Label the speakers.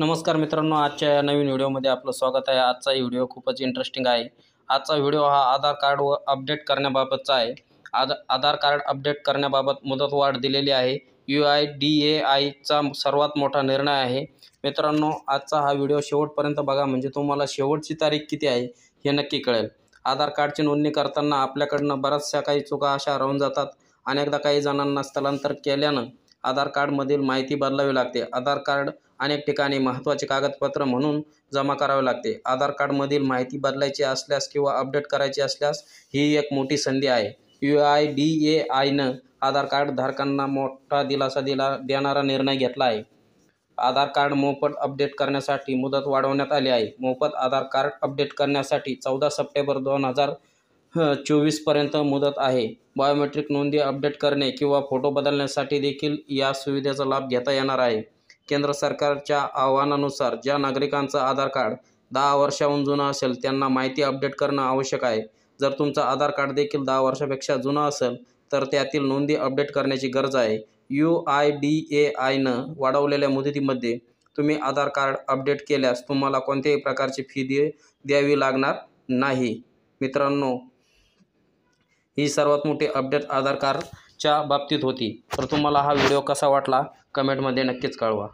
Speaker 1: नमस्कार मित्रांनो, आजच्या या नवीन व्हिडिओमध्ये आपलं स्वागत आहे। आजचा व्हिडिओ खूपच इंटरेस्टिंग आहे। आजचा व्हिडिओ हा आधार कार्ड अपडेट करण्याबाबतचा आहे। आधार कार्ड अपडेट करण्याबाबत मुदतवाढ दिलेली आहे। UIDAIचा सर्वात मोठा निर्णय आहे। मित्रांनो, आजचा हा व्हिडिओ शेवटपर्यंत बघा, म्हणजे तुम्हाला शेवटची तारीख किती आहे हे नक्की कळेल। आधार कार्डची नोंदणी करताना आपल्याकडनं बऱ्याचशा काही चुका अशा राहून जातात। अनेकदा काही जणांना स्थलांतर केल्यानं आधार कार्डमधील माहिती बदलावी लागते। आधार कार्ड अनेक ठिकाणी महत्त्वाचे कागदपत्र म्हणून जमा करावे लागते। आधार कार्डमधील माहिती बदलायची असल्यास किंवा अपडेट करायची असल्यास ही एक मोठी संधी आहे। UIDAIनं आधार कार्ड धारकांना मोठा दिलासा देणारा निर्णय घेतला आहे। आधार कार्ड मोफत अपडेट करण्यासाठी मुदत वाढवण्यात आली आहे। मोफत आधार कार्ड अपडेट करण्यासाठी 14 सप्टेंबर 2024 पर्यंत मुदत आहे। बायोमेट्रिक नोंदी अपडेट करणे किंवा फोटो बदलण्यासाठी देखील या सुविधेचा लाभ घेता येणार आहे। केंद्र सरकारच्या आवाहनानुसार ज्या नागरिकांचं आधार कार्ड 10 वर्षांहून जुनं असेल त्यांना माहिती अपडेट करणं आवश्यक आहे। जर तुमचं आधार कार्ड देखील 10 वर्षांपेक्षा जुनं असेल तर त्यातील नोंदी अपडेट करण्याची गरज आहे। UIDAIनं वाढवलेल्या मुदतीमध्ये तुम्ही आधार कार्ड अपडेट केल्यास तुम्हाला कोणत्याही प्रकारची फी द्यावी लागणार नाही। मित्रांनो, ही सर्वात मोठी अपडेट आधार कार्डच्या बाबतीत होती। तर तुम्हाला हा व्हिडिओ कसा वाटला कमेंटमध्ये नक्कीच कळवा।